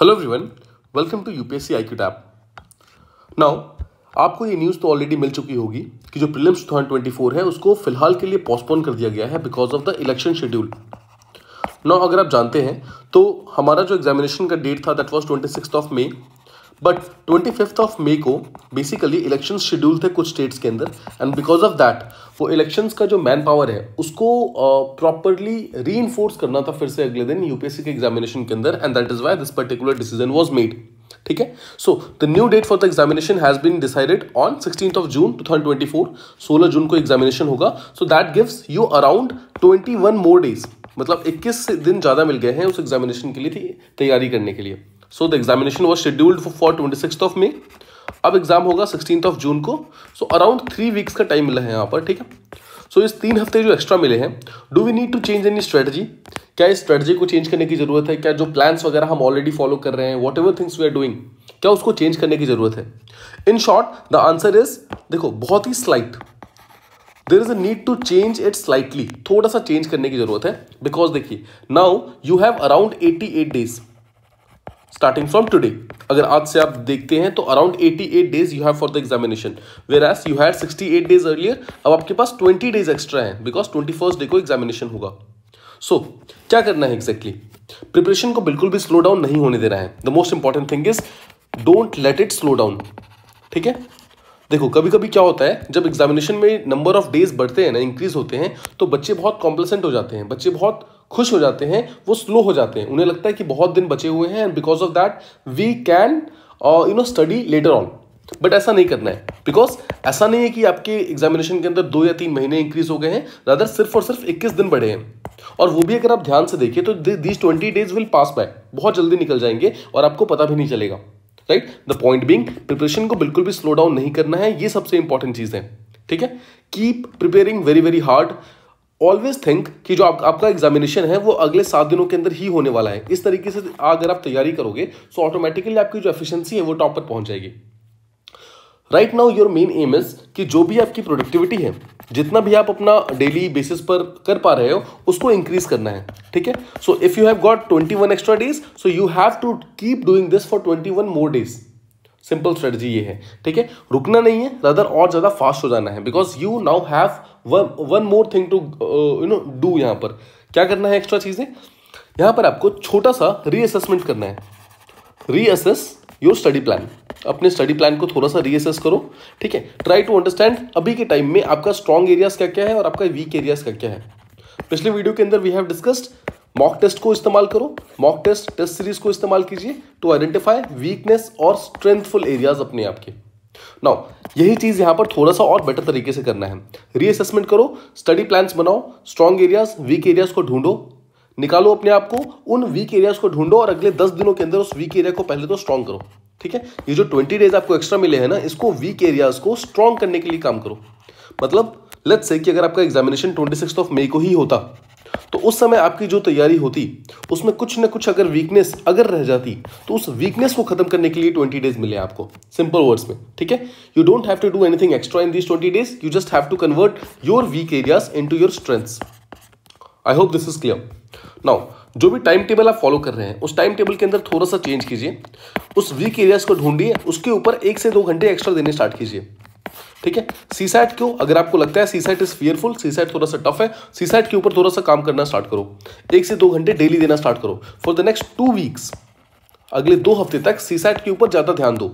Hello everyone, welcome to UPSC IQ tab. Now आपको ये news तो ऑलरेडी मिल चुकी होगी कि जो प्रीलिम्स 2024 है उसको फिलहाल के लिए पोस्टपोन कर दिया गया है because of the election schedule. Now अगर आप जानते हैं तो हमारा जो एग्जामिनेशन का डेट था that was 26 of May, but 25 of May को बेसिकली इलेक्शन शेड्यूल थे कुछ स्टेट्स के अंदर, एंड बिकॉज ऑफ दैट वो इलेक्शंस का जो मैन पावर है उसको प्रॉपरली री इन्फोर्स करना था फिर से अगले दिन यूपीएससी के एग्जामिनेशन के अंदर, and that is why this particular decision was made. ठीक है, so the new date for the examination has been decided on 16th of June 2024। 16 जून को एग्जामिनेशन होगा, so that gives you around 21 more days, मतलब 21 दिन ज़्यादा मिल गए हैं उस एग्जामिनेशन के लिए तैयारी करने के लिए। So the examination was scheduled for 26th of May, अब एग्जाम होगा 16th ऑफ जून को। सो अराउंड 3 वीक्स का टाइम मिला है यहाँ पर। ठीक है, सो इस 3 हफ्ते जो एक्स्ट्रा मिले हैं, do we need to change any strategy? क्या इस स्ट्रेटजी को चेंज करने की जरूरत है? क्या जो प्लान्स वगैरह हम ऑलरेडी फॉलो कर रहे हैं, whatever things we are doing, क्या उसको चेंज करने की जरूरत है? In short the answer is, देखो बहुत ही slight, there is a need to change it slightly, थोड़ा सा चेंज करने की जरूरत है। बिकॉज देखिए now you have around 88 days starting from today. अगर आज से आप देखते हैं तो around 88 days you have for the examination, whereas you had 68 days earlier. अब आपके पास 20 डेज एक्स्ट्रा है बिकॉज 21st डे को एग्जामिनेशन होगा। सो क्या करना है एग्जैक्टली? प्रिपरेशन को बिल्कुल भी स्लो डाउन नहीं होने देना है। The most important thing is don't let it slow down. ठीक है, देखो कभी कभी क्या होता है, जब एग्जामिनेशन में नंबर ऑफ डेज बढ़ते हैं ना, इंक्रीज होते हैं, तो बच्चे बहुत कॉम्प्लेसेंट हो जाते हैं, बच्चे बहुत खुश हो जाते हैं, वो स्लो हो जाते हैं, उन्हें लगता है कि बहुत दिन बचे हुए हैं and because of that we can study later on. But ऐसा नहीं करना है, बिकॉज ऐसा नहीं है कि आपके एग्जामिनेशन के अंदर 2 या 3 महीने इंक्रीज हो गए हैं, रादर सिर्फ और सिर्फ 21 दिन बढ़े हैं। और वो भी अगर आप ध्यान से देखिए तो these 20 days will pass by, बहुत जल्दी निकल जाएंगे और आपको पता भी नहीं चलेगा। Right, the point being preparation को बिल्कुल भी स्लो डाउन नहीं करना है, ये सबसे इंपॉर्टेंट चीज है। ठीक है, keep preparing very very hard. Always think कि जो आपका एग्जामिनेशन है वो अगले 7 दिनों के अंदर ही होने वाला है। इस तरीके से अगर आप तैयारी करोगे तो ऑटोमेटिकली आपकी जो एफिशिएंसी है वो टॉप पर पहुंच जाएगी। Right now your main M is कि जो भी आपकी प्रोडक्टिविटी है, जितना भी आप अपना डेली बेसिस पर कर पा रहे हो, उसको इंक्रीज करना है। ठीक है, so if you have got 21 extra days, so you have to keep doing this for 21 more days. Simple strategy ये है। ठीक है, रुकना नहीं है, रादर और ज्यादा फास्ट हो जाना है, because you now have one more thing to do. यहां पर क्या करना है एक्स्ट्रा चीजें, यहां पर आपको छोटा सा रीअसेसमेंट करना है। रीअसेस योर स्टडी प्लान, अपने स्टडी प्लान को थोड़ा सा रीअसेस करो। ठीक है, ट्राई टू अंडरस्टैंड अभी के टाइम में आपका स्ट्रॉन्ग एरियाज क्या क्या है और आपका वीक एरियाज क्या क्या है। पिछले वीडियो के अंदर we have discussed mock test को इस्तेमाल करो, मॉक टेस्ट टेस्ट सीरीज को इस्तेमाल कीजिए टू आइडेंटिफाई वीकनेस और स्ट्रेंथफुल एरियाज अपने आप के। नाउ यही चीज यहां पर थोड़ा सा और बेटर तरीके से करना है। रीअसेसमेंट करो, स्टडी प्लान्स बनाओ, स्ट्रॉन्ग एरियाज वीक एरियाज को ढूंढो, निकालो अपने आप को, उन वीक एरियाज को ढूंढो और अगले 10 दिनों के अंदर उस वीक एरिया को पहले तो स्ट्रॉन्ग करो। ठीक है, ये जो 20 डेज आपको एक्स्ट्रा मिले हैं ना, इसको वीक एरियाज को स्ट्रॉन्ग करने के लिए काम करो। मतलब लेट्स से कि अगर आपका एग्जामिनेशन 26 ऑफ मई को ही होता तो उस समय आपकी जो तैयारी होती उसमें कुछ ना कुछ अगर वीकनेस अगर रह जाती तो उस वीकनेस को खत्म करने के लिए 20 डेज मिले आपको, सिंपल वर्ड्स में। ठीक है, you don't have to do anything extra in these 20 days, you just have to convert your weak areas into your strengths. I hope this is clear. Now जो भी टाइम टेबल आप follow कर रहे हैं उस टाइम टेबल के अंदर थोड़ा सा चेंज कीजिए, उस वीक एरियाज को ढूंढिए, उसके ऊपर 1 से 2 घंटे एक्स्ट्रा देने स्टार्ट कीजिए। ठीक है, सीसैट को अगर आपको लगता है सीसैट इज फियरफुल, सीसैट थोड़ा सा टफ है, सीसैट के ऊपर थोड़ा सा काम करना स्टार्ट करो, 1 से 2 घंटे डेली देना स्टार्ट करो फॉर द नेक्स्ट 2 वीक्स। अगले 2 हफ्ते तक सीसैट के ऊपर ज्यादा ध्यान दो,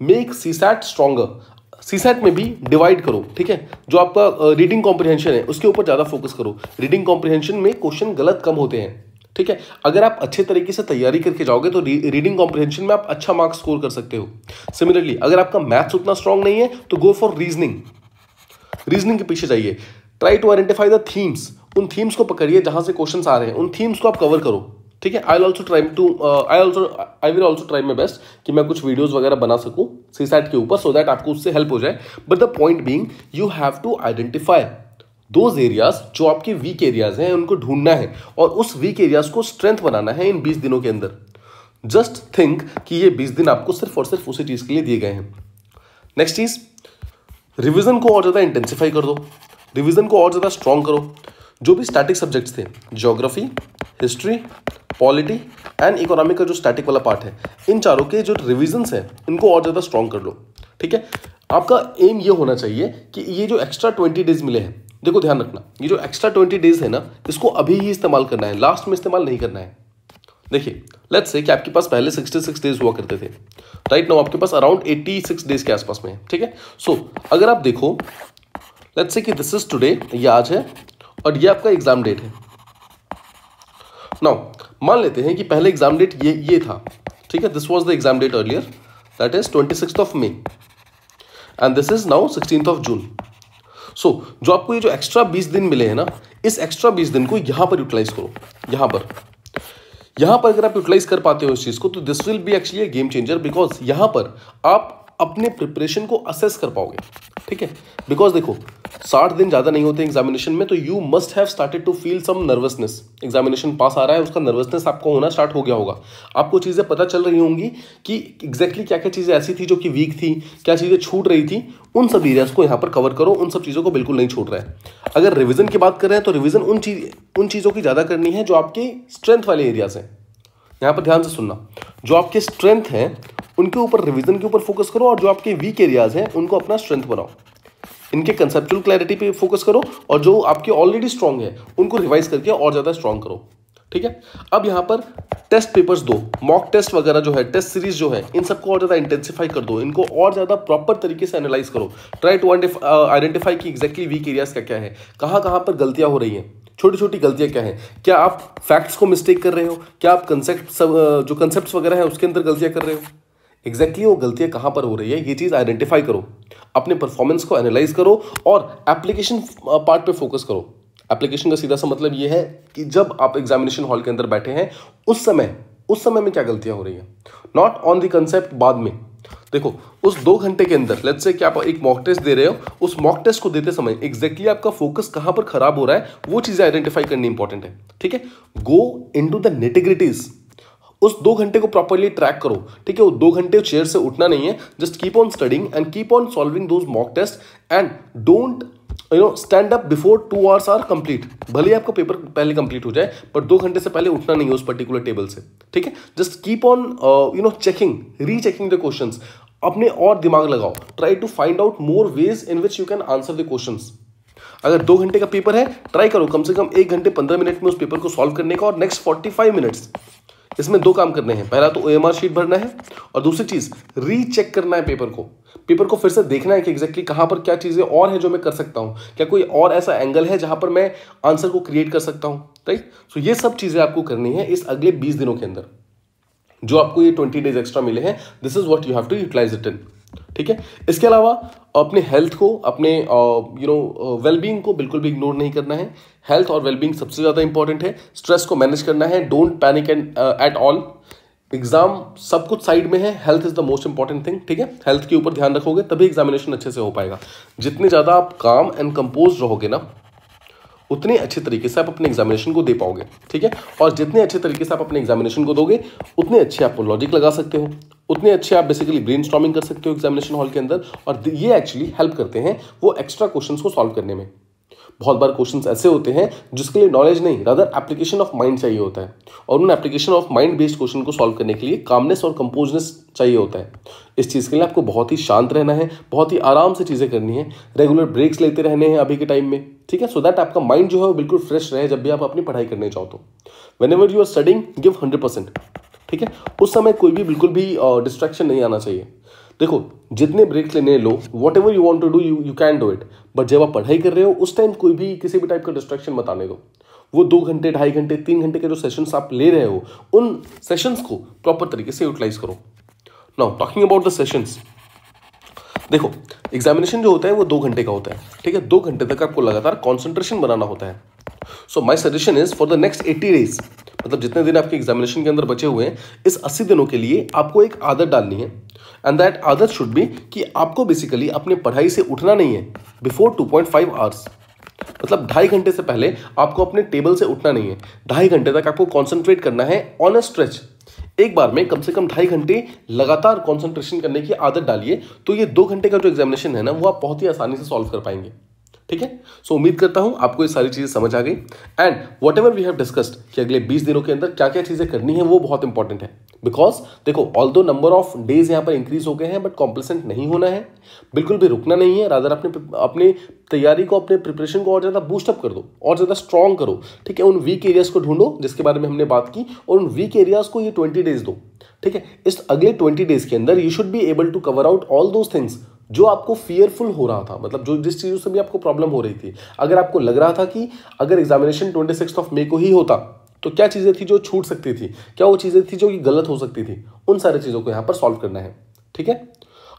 मेक सीसैट स्ट्रॉन्गर। सीसैट में भी डिवाइड करो। ठीक है, जो आपका रीडिंग कॉम्प्रिहेंशन है उसके ऊपर ज्यादा फोकस करो। रीडिंग कॉम्प्रिहेंशन में क्वेश्चन गलत कम होते हैं। ठीक है, अगर आप अच्छे तरीके से तैयारी करके जाओगे तो रीडिंग कॉम्प्रिहेंशन में आप अच्छा मार्क्स स्कोर कर सकते हो। सिमिलरली अगर आपका मैथ्स उतना स्ट्रांग नहीं है तो गो फॉर रीजनिंग, रीजनिंग के पीछे जाइए। Try to identify the themes, उन थीम्स को पकड़िए जहां से क्वेश्चंस आ रहे हैं, उन थीम्स को आप कवर करो। ठीक है, I will also try my best कि मैं कुछ वीडियोस वगैरह बना सकूं सीसैट के ऊपर, सो दैट आपको उससे हेल्प हो जाए। But the point being you have to identify those areas जो आपके वीक एरियाज हैं, उनको ढूंढना है और उस वीक एरियाज को स्ट्रेंथ बनाना है इन 20 दिनों के अंदर। जस्ट थिंक कि ये 20 दिन आपको सिर्फ और सिर्फ उसी चीज के लिए दिए गए हैं। नेक्स्ट चीज, रिवीजन को और ज्यादा इंटेंसिफाई कर दो, रिवीजन को और ज्यादा स्ट्रॉन्ग करो। जो भी स्टैटिक सब्जेक्ट्स थे, geography, history, polity and economy का जो स्टैटिक वाला पार्ट है, इन चारों के जो रिविजन्स हैं इनको और ज़्यादा स्ट्रॉन्ग कर लो। ठीक है, आपका एम ये होना चाहिए कि ये जो एक्स्ट्रा 20 डेज मिले हैं, देखो ध्यान रखना, ये जो एक्स्ट्रा 20 डेज है ना, इसको अभी ही इस्तेमाल करना है, लास्ट में इस्तेमाल नहीं करना है। देखिए लेट्स से कि आपके पास पहले 66 डेज हुआ करते थे, राइट नाउ आपके पास अराउंड 86 डेज के आसपास में है। ठीक है, सो अगर आप देखो लेट्स से कि दिस इज टुडे, ये आज है और ये आपका एग्जाम डेट है। नाउ मान लेते हैं कि पहले एग्जाम डेट ये था। ठीक है, this was the exam date earlier, that is 26th of May and this is now 16th of June। सो जो आपको ये जो एक्स्ट्रा 20 दिन मिले हैं ना, इस एक्स्ट्रा 20 दिन को यहां पर यूटिलाइज करो। यहां पर अगर आप यूटिलाइज कर पाते हो इस चीज को, तो this will be actually a game changer, because यहां पर आप अपने प्रिपरेशन को असेस कर पाओगे। ठीक है, बिकॉज देखो 60 दिन ज़्यादा नहीं होते एग्जामिनेशन में, तो you must have started to feel some nervousness. Examination पास आ रहा है, उसका नर्वसनेस आपको होना स्टार्ट हो गया होगा, आपको चीज़ें पता चल रही होंगी कि एग्जैक्टली क्या क्या चीज़ें ऐसी थी जो कि वीक थी, क्या चीज़ें छूट रही थी, उन सब एरियाज को यहाँ पर कवर करो, उन सब चीज़ों को बिल्कुल नहीं छूट रहा है। अगर रिविजन की बात कर रहे हैं तो रिविजन उन चीज़ों की ज़्यादा करनी है जो आपके स्ट्रेंथ वाले एरियाज हैं। यहाँ पर ध्यान से सुनना, जो आपके स्ट्रेंथ हैं उनके ऊपर, रिवीजन के ऊपर फोकस करो, और जो आपके वीक एरियाज हैं उनको अपना स्ट्रेंथ बनाओ। इनके कंसेप्चुअल क्लैरिटी पे फोकस करो, और जो आपके ऑलरेडी स्ट्रांग है उनको रिवाइज करके और ज़्यादा स्ट्रांग करो। ठीक है, अब यहाँ पर टेस्ट पेपर्स दो, मॉक टेस्ट वगैरह जो है, टेस्ट सीरीज जो है, इन सबको और ज़्यादा इंटेंसिफाई कर दो, इनको और ज़्यादा प्रॉपर तरीके से एनालाइज करो। ट्राई टू आइडेंटिफाई की एग्जैक्टली वीक एरियाज क्या क्या है, कहाँ कहाँ पर गलतियाँ हो रही हैं, छोटी छोटी गलतियां क्या है, क्या आप फैक्ट्स को मिस्टेक कर रहे हो, क्या आप जो कंसेप्ट वगैरह है उसके अंदर गलतियां कर रहे हो, एग्जैक्टली वो गलतियां कहां पर हो रही है, ये चीज आइडेंटिफाई करो, अपने परफॉर्मेंस को एनालाइज करो और एप्लीकेशन पार्ट पे फोकस करो। एप्लीकेशन का सीधा सा मतलब ये है कि जब आप एग्जामिनेशन हॉल के अंदर बैठे हैं उस समय में क्या गलतियां हो रही हैं, नॉट ऑन द कंसेप्ट बाद में। देखो उस 2 घंटे के अंदर लेट्स से कि आप एक मॉक टेस्ट दे रहे हो, उस मॉक टेस्ट को देते समय एग्जैक्टली आपका फोकस कहां पर खराब हो रहा है, वो चीजें आइडेंटिफाई करनी इंपॉर्टेंट है। ठीक है, गो इनटू द निटिग्रिटीज, उस 2 घंटे को प्रॉपर्ली ट्रैक करो। ठीक है, वो 2 घंटे चेयर से उठना नहीं है, just keep on studying and keep on solving those mock test and don't stand up before 2 hours are complete. भले ही आपका पेपर पहले कंप्लीट हो जाए, पर 2 घंटे से पहले उठना नहीं है उस पर्टिकुलर टेबल से। ठीक है, just keep on checking, rechecking the questions, अपने और दिमाग लगाओ, try to find out more ways in which you can answer the questions. अगर 2 घंटे का पेपर है, ट्राई करो कम से कम 1 घंटे 15 मिनट में उस पेपर को सॉल्व करने का, और नेक्स्ट 45 मिनट्स इसमें 2 काम करने हैं। पहला तो OMR शीट भरना है, और दूसरी चीज रीचेक करना है पेपर को फिर से देखना है कि एग्जैक्टली कहां पर क्या चीजें और है जो मैं कर सकता हूं, क्या कोई और ऐसा एंगल है जहां पर मैं आंसर को क्रिएट कर सकता हूं। राइट, सो ये सब चीजें आपको करनी है इस अगले 20 दिनों के अंदर, जो आपको ये 20 डेज एक्स्ट्रा मिले हैं। This is what you have to utilize it in. ठीक है, इसके अलावा अपने हेल्थ को, अपने वेलबींग को बिल्कुल भी इग्नोर नहीं करना है। हेल्थ और वेलबींग सबसे ज्यादा इंपॉर्टेंट है। स्ट्रेस को मैनेज करना है, don't panic at all. Exam सब कुछ साइड में है, health is the most important thing. ठीक है, हेल्थ के ऊपर ध्यान रखोगे तभी एग्जामिनेशन अच्छे से हो पाएगा। जितने ज्यादा आप काम एंड कंपोज रहोगे ना, उतने अच्छे तरीके से आप अपने एग्जामिनेशन को दे पाओगे। ठीक है, और जितने अच्छे तरीके से आप अपने एग्जामिनेशन को दोगे, उतने अच्छे आप लॉजिक लगा सकते हो, उतने अच्छे आप बेसिकली ब्रेनस्टॉर्मिंग कर सकते हो एग्जामिनेशन हॉल के अंदर, और ये एक्चुअली हेल्प करते हैं वो एक्स्ट्रा क्वेश्चंस को सॉल्व करने में। बहुत बार क्वेश्चंस ऐसे होते हैं जिसके लिए नॉलेज नहीं, रादर एप्लीकेशन ऑफ माइंड चाहिए होता है, और उन application of mind based question को सॉल्व करने के लिए कामनेस और कंपोजनेस चाहिए होता है। इस चीज़ के लिए आपको बहुत ही शांत रहना है, बहुत ही आराम से चीज़ें करनी है, रेगुलर ब्रेक्स लेते रहने हैं अभी के टाइम में। ठीक है, सो दैट आपका माइंड जो है वो बिल्कुल फ्रेश रहे जब भी आप अपनी पढ़ाई करने जाओ तो। Whenever you are studying, give 100%। ठीक है, उस समय कोई भी बिल्कुल भी डिस्ट्रैक्शन नहीं आना चाहिए। देखो जितने ब्रेक्स लेने लो, whatever you want to do you can do it, but जब आप पढ़ाई कर रहे हो उस टाइम कोई भी किसी भी टाइप का डिस्ट्रैक्शन मत आने दो। वो 2 घंटे, 2.5 घंटे, 3 घंटे के जो सेशंस आप ले रहे हो, उन सेशंस को प्रॉपर तरीके से यूटिलाइज करो। Now talking about the sessions, देखो एग्जामिनेशन जो होता है वो 2 घंटे का होता है। ठीक है, 2 घंटे तक आपको लगातार कॉन्सेंट्रेशन बनाना होता है। So my suggestion is for the next 80 days, मतलब जितने दिन आपके एग्जामिनेशन के अंदर बचे हुए हैं, इस 80 दिनों के लिए आपको एक आदत डालनी है, एंड दैट आदत शुड बी कि आपको बेसिकली अपने पढ़ाई से उठना नहीं है बिफोर 2.5 आवर्स। मतलब 2.5 घंटे से पहले आपको अपने टेबल से उठना नहीं है। 2.5 घंटे तक आपको कॉन्सेंट्रेट करना है ऑन अ स्ट्रेच। एक बार में कम से कम 2.5 घंटे लगातार कॉन्सेंट्रेशन करने की आदत डालिए, तो ये 2 घंटे का जो एग्जामिनेशन है ना, वो आप बहुत ही आसानी से सॉल्व कर पाएंगे। ठीक है। सो उम्मीद करता हूं आपको ये सारी चीजें समझ आ गई and whatever we have discussed कि अगले 20 दिनों के अंदर क्या क्या चीजें करनी है वो बहुत इंपॉर्टेंट है। बिकॉज देखो, ऑल्दो नंबर ऑफ डेज यहां पर इंक्रीज हो गए हैं बट कॉम्प्लेसेंट नहीं होना है, बिल्कुल भी रुकना नहीं है। रादर अपने तैयारी को, अपने प्रिपरेशन को और ज्यादा बूस्टअप कर दो और ज्यादा स्ट्रॉन्ग करो। ठीक है, उन वीक एरियाज को ढूंढो जिसके बारे में हमने बात की और उन वीक एरियाज को ये 20 डेज दो। ठीक है, इस अगले 20 डेज के अंदर you should be able to cover out all those things जो आपको फियरफुल हो रहा था, मतलब जो जिस चीजों से भी आपको प्रॉब्लम हो रही थी। अगर आपको लग रहा था कि अगर एग्जामिनेशन 26 मई को ही होता तो क्या चीजें थी जो छूट सकती थी, क्या वो चीजें थी जो कि गलत हो सकती थी, उन सारी चीजों को यहां पर सॉल्व करना है। ठीक है,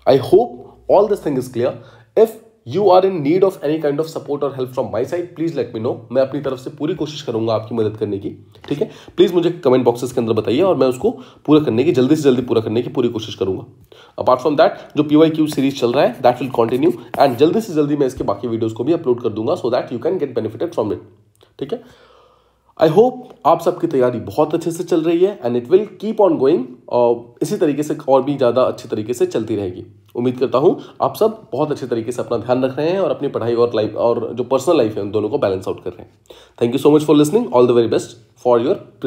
I hope all this thing is clear. If you are in need of any kind of support और help from my side, please let me know. मैं अपनी तरफ से पूरी कोशिश करूंगा आपकी मदद करने की। ठीक है, प्लीज मुझे कमेंट बॉक्सेस के अंदर बताइए और मैं उसको पूरा करने की, जल्दी से जल्दी पूरा करने की पूरी कोशिश करूंगा। अपार्ट फ्रॉम दैट, जो PYQ सीरीज चल रहा है दैट विल कंटिन्यू एंड जल्दी से जल्दी मैं इसके बाकी वीडियोस को भी अपलोड कर दूंगा so that you can get benefited from it. ठीक है, आई होप आप सबकी तैयारी बहुत अच्छे से चल रही है and it will keep on going और इसी तरीके से और भी ज़्यादा अच्छे तरीके से चलती रहेगी। उम्मीद करता हूँ आप सब बहुत अच्छे तरीके से अपना ध्यान रख रहे हैं और अपनी पढ़ाई और लाइफ और जो पर्सनल लाइफ है उन दोनों को बैलेंस आउट कर रहे हैं। Thank you so much for listening. All the very best for your